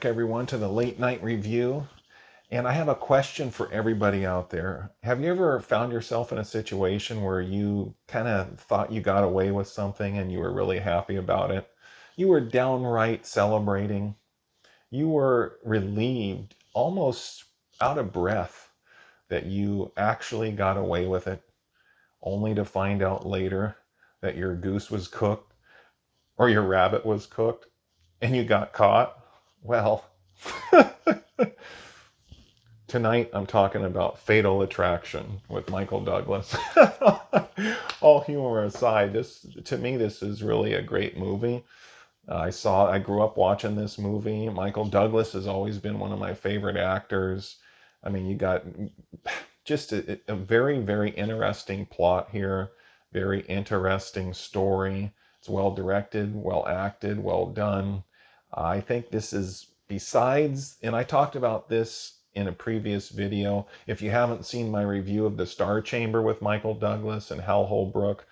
back, everyone, to the late night review. And I have a question for everybody out there. Have you ever found yourself in a situation where you kind of thought you got away with something and you were really happy about it? You were downright celebrating. You were relieved, almost out of breath, that you actually got away with it, only to find out later that your goose was cooked or your rabbit was cooked and you got caught. Well, tonight I'm talking about Fatal Attraction with Michael Douglas. All humor aside, this to me this is really a great movie. I grew up watching this movie. Michael Douglas has always been one of my favorite actors. I mean, you got just a very, very interesting plot here, very interesting story. It's well directed, well acted, well done. I think this is, besides, and I talked about this in a previous video. If you haven't seen my review of The Star Chamber with Michael Douglas and Hal Holbrook,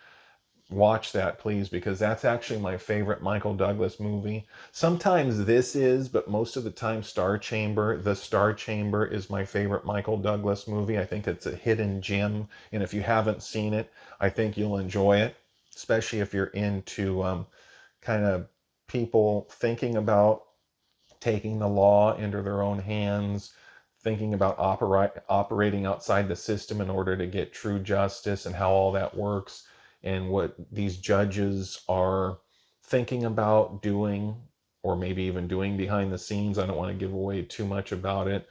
watch that please, because that's actually my favorite Michael Douglas movie. Sometimes this is, but most of the time The Star Chamber is my favorite Michael Douglas movie. I think it's a hidden gem, and if you haven't seen it, I think you'll enjoy it, especially if you're into kind of people thinking about taking the law into their own hands, thinking about operating outside the system in order to get true justice and how all that works, and what these judges are thinking about doing, or maybe even doing behind the scenes. I don't want to give away too much about it.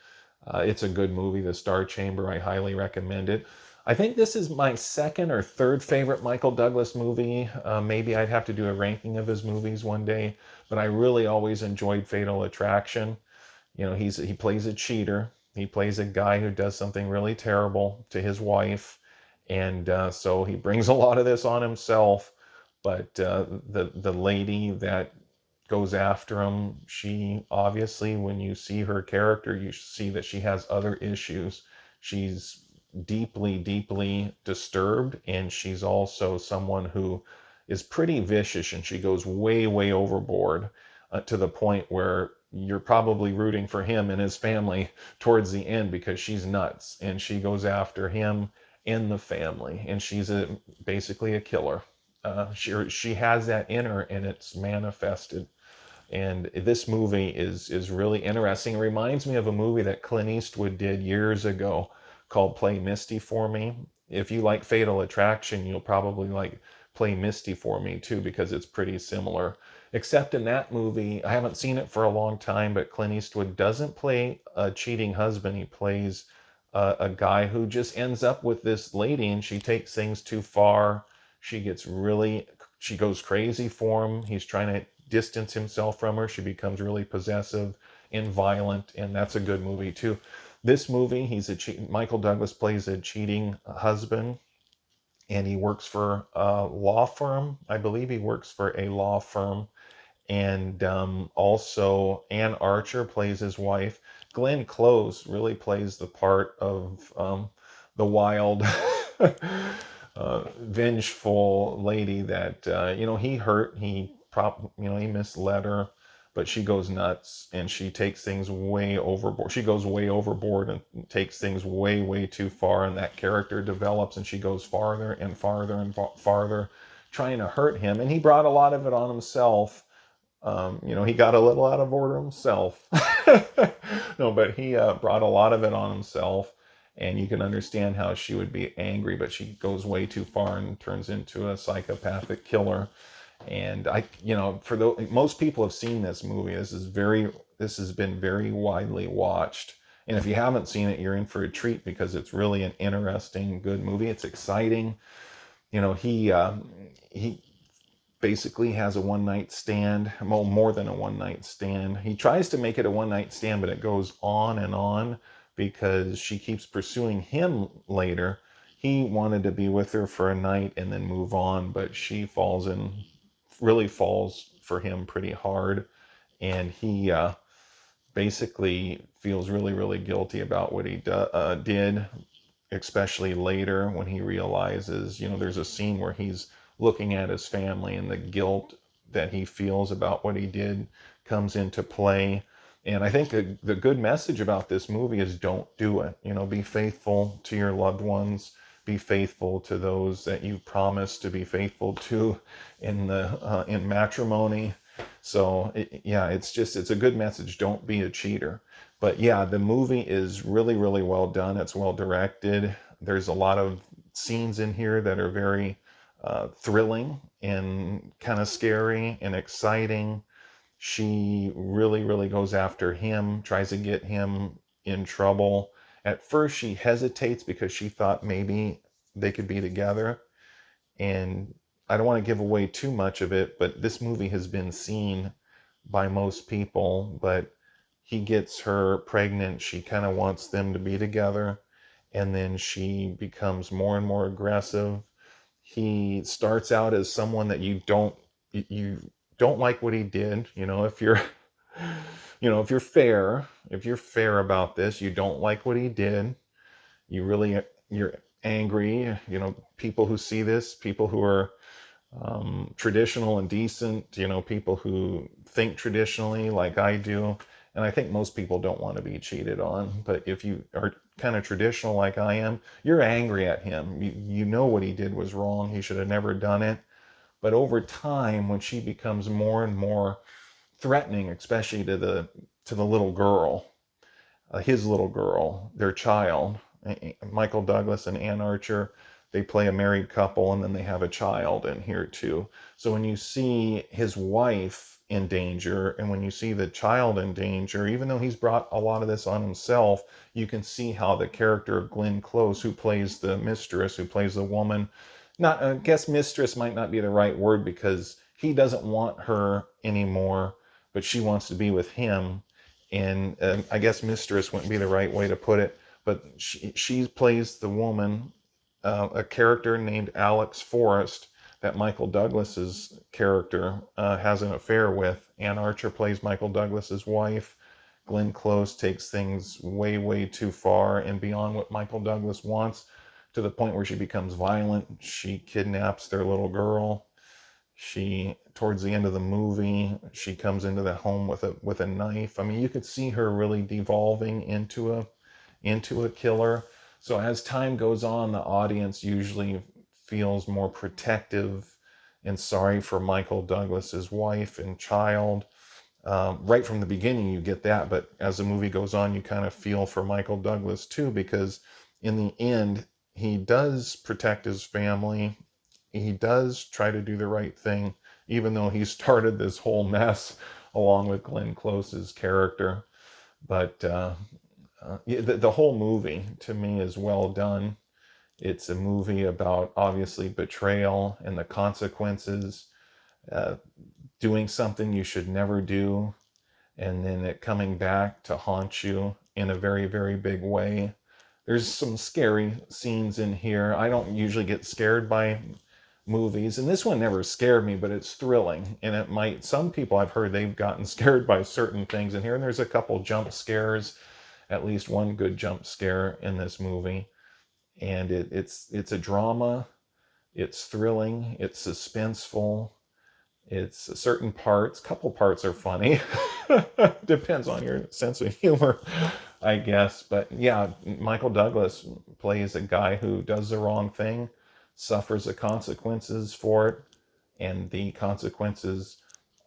It's a good movie, The Star Chamber. I highly recommend it. I think this is my second or third favorite Michael Douglas movie. Maybe I'd have to do a ranking of his movies one day, but I really always enjoyed Fatal Attraction. You know, he plays a cheater. He plays a guy who does something really terrible to his wife, and so he brings a lot of this on himself. But the lady that goes after him, she obviously, when you see her character, you see that she has other issues. She's deeply, deeply disturbed, and she's also someone who is pretty vicious, and she goes way, way overboard, to the point where you're probably rooting for him and his family towards the end, because she's nuts and she goes after him and the family, and she's basically a killer. She has that in her, and it's manifested. And this movie is really interesting. It reminds me of a movie that Clint Eastwood did years ago called Play Misty for Me. If you like Fatal Attraction, you'll probably like Play Misty for Me too, because it's pretty similar. Except in that movie, I haven't seen it for a long time, but Clint Eastwood doesn't play a cheating husband. He plays a guy who just ends up with this lady, and she takes things too far. She goes crazy for him. He's trying to distance himself from her. She becomes really possessive and violent, and that's a good movie too. This movie, Michael Douglas plays a cheating husband, and he works for a law firm. I believe he works for a law firm. And also, Anne Archer plays his wife. Glenn Close really plays the part of the wild, vengeful lady that he hurt. He misled her, but she goes nuts and she takes things way overboard. She goes way overboard and takes things way, way too far. And that character develops, and she goes farther and farther and farther, trying to hurt him. And he brought a lot of it on himself. He got a little out of order himself. No, but he brought a lot of it on himself. And you can understand how she would be angry, but she goes way too far and turns into a psychopathic killer. And most people have seen this movie. This has been very widely watched. And if you haven't seen it, you're in for a treat, because it's really an interesting, good movie. It's exciting. He basically has a one night stand, well, more than a one night stand. He tries to make it a one night stand, but it goes on because she keeps pursuing him later. He wanted to be with her for a night and then move on, but she really falls for him pretty hard. And he basically feels really, really guilty about what he did, especially later when he realizes, there's a scene where he's looking at his family, and the guilt that he feels about what he did comes into play. And I think the good message about this movie is don't do it. Be faithful to your loved ones. Be faithful to those that you promised to be faithful to in matrimony. So yeah, it's a good message. Don't be a cheater. But yeah, the movie is really, really well done. It's well directed. There's a lot of scenes in here that are very thrilling and kind of scary and exciting. She really, really goes after him, tries to get him in trouble. At first, she hesitates because she thought maybe they could be together. And I don't want to give away too much of it, but this movie has been seen by most people. But he gets her pregnant. She kind of wants them to be together. And then she becomes more and more aggressive. He starts out as someone that you don't like what he did. If you're fair about this, you don't like what he did. You're angry. People who see this, people who are traditional and decent, people who think traditionally like I do. And I think most people don't want to be cheated on. But if you are kind of traditional like I am, you're angry at him. You know what he did was wrong. He should have never done it. But over time, when she becomes more and more threatening, especially to the little girl, his little girl, their child, Michael Douglas and Anne Archer, they play a married couple and then they have a child in here too. So when you see his wife in danger and when you see the child in danger, even though he's brought a lot of this on himself, you can see how the character of Glenn Close, who plays the mistress, who plays the woman, not, I guess mistress might not be the right word because he doesn't want her anymore, but she wants to be with him. And I guess mistress wouldn't be the right way to put it, but she plays the woman, a character named Alex Forrest that Michael Douglas's character has an affair with. Anne Archer plays Michael Douglas's wife. Glenn Close takes things way, way too far and beyond what Michael Douglas wants, to the point where she becomes violent. She kidnaps their little girl. Towards the end of the movie, she comes into the home with a knife. I mean, you could see her really devolving into a killer. So as time goes on, the audience usually feels more protective and sorry for Michael Douglas's wife and child. Right from the beginning, you get that, but as the movie goes on, you kind of feel for Michael Douglas too, because in the end, he does protect his family. He does try to do the right thing, even though he started this whole mess along with Glenn Close's character. But yeah, the whole movie to me is well done. It's a movie about obviously betrayal and the consequences, uh, doing something you should never do, and then it coming back to haunt you in a very, very big way. There's some scary scenes in here. I don't usually get scared by movies, and this one never scared me, but it's thrilling. And some people I've heard they've gotten scared by certain things in here, and there's a couple jump scares, at least one good jump scare in this movie. And it's a drama, it's thrilling, it's suspenseful, it's certain parts, couple parts are funny. Depends on your sense of humor, I guess. But yeah, Michael Douglas plays a guy who does the wrong thing, suffers the consequences for it, and the consequences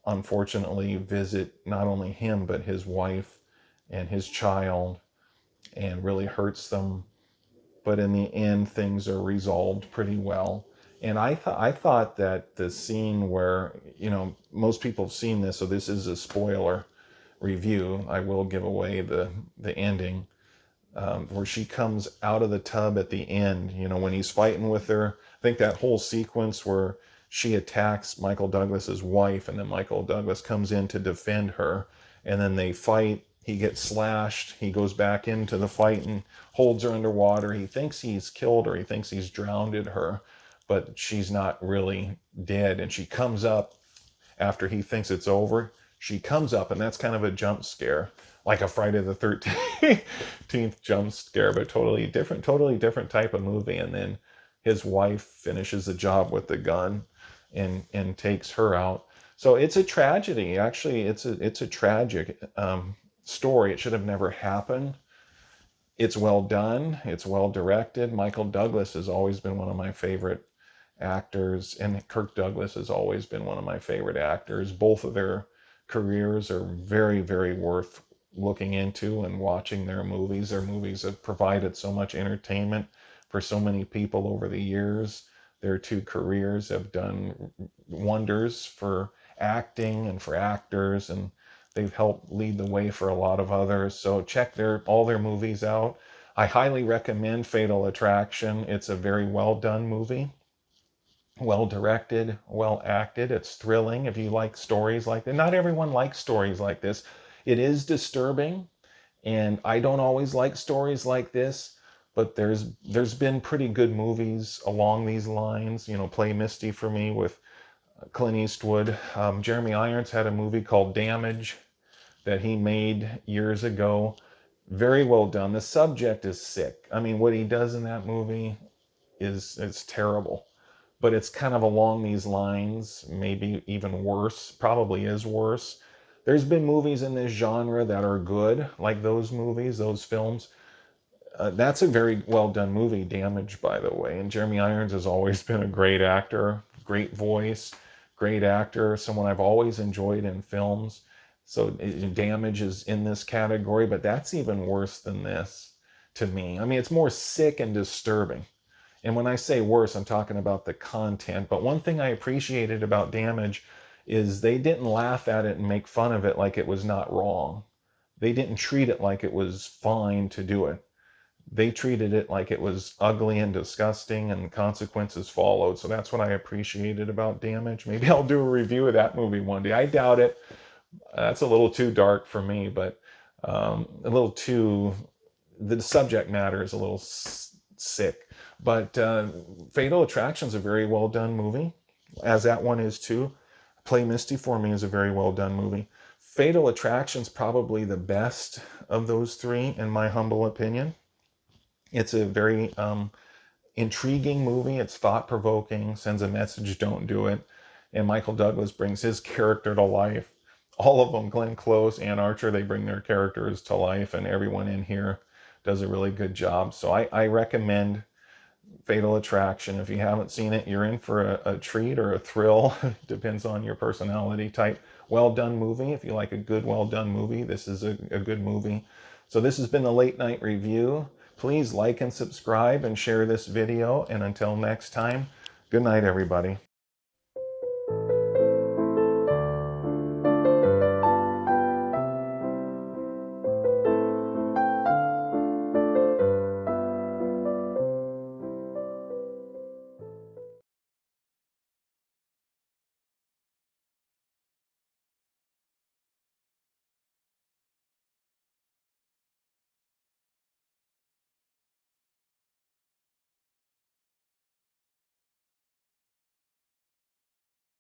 unfortunately visit not only him but his wife and his child, and really hurts them. But in the end, things are resolved pretty well. And I thought that the scene where, most people have seen this, so this is a spoiler review. I will give away the ending, where she comes out of the tub at the end. When he's fighting with her. I think that whole sequence where she attacks Michael Douglas's wife, and then Michael Douglas comes in to defend her, and then they fight. He gets slashed. He goes back into the fight and holds her underwater. He thinks he's killed her. He thinks he's drowned her, but she's not really dead. And she comes up after he thinks it's over. She comes up, and that's kind of a jump scare, like a Friday the 13th jump scare, but totally different type of movie. And then his wife finishes the job with the gun and takes her out. So it's a tragedy. Actually, it's a tragic. story. It should have never happened. It's well done. It's well directed. Michael Douglas has always been one of my favorite actors, and Kirk Douglas has always been one of my favorite actors. Both of their careers are very, very worth looking into and watching their movies. Their movies have provided so much entertainment for so many people over the years. Their two careers have done wonders for acting and for actors, and they've helped lead the way for a lot of others. So check all their movies out. I highly recommend Fatal Attraction. It's a very well done movie, well directed, well acted. It's thrilling if you like stories like that. Not everyone likes stories like this. It is disturbing, and I don't always like stories like this, but there's been pretty good movies along these lines. You know, Play Misty for me with Clint Eastwood. Jeremy Irons had a movie called Damage that he made years ago. Very well done. The subject is sick. I mean, what he does in that movie is terrible, but it's kind of along these lines, maybe even worse, probably is worse. There's been movies in this genre that are good, like those movies, those films. That's a very well done movie, Damage, by the way. And Jeremy Irons has always been a great actor, great voice, great actor, someone I've always enjoyed in films. So Damage is in this category, but that's even worse than this to me. I mean, it's more sick and disturbing. And when I say worse, I'm talking about the content. But one thing I appreciated about Damage is they didn't laugh at it and make fun of it like it was not wrong. They didn't treat it like it was fine to do it. They treated it like it was ugly and disgusting, and consequences followed. So that's what I appreciated about Damage. Maybe I'll do a review of that movie one day. I doubt it. That's a little too dark for me, but a little too. The subject matter is a little sick. But Fatal Attraction is a very well done movie, as that one is too. Play Misty for me is a very well done movie. Fatal Attraction is probably the best of those three, in my humble opinion. It's a very intriguing movie. It's thought provoking, sends a message, don't do it. And Michael Douglas brings his character to life. All of them, Glenn Close, Anne Archer, they bring their characters to life, and everyone in here does a really good job. So I recommend Fatal Attraction. If you haven't seen it, you're in for a treat or a thrill. Depends on your personality type. Well done movie. If you like a good, well done movie, this is a good movie. So this has been the Late Night Review. Please like and subscribe and share this video. And until next time, good night, everybody.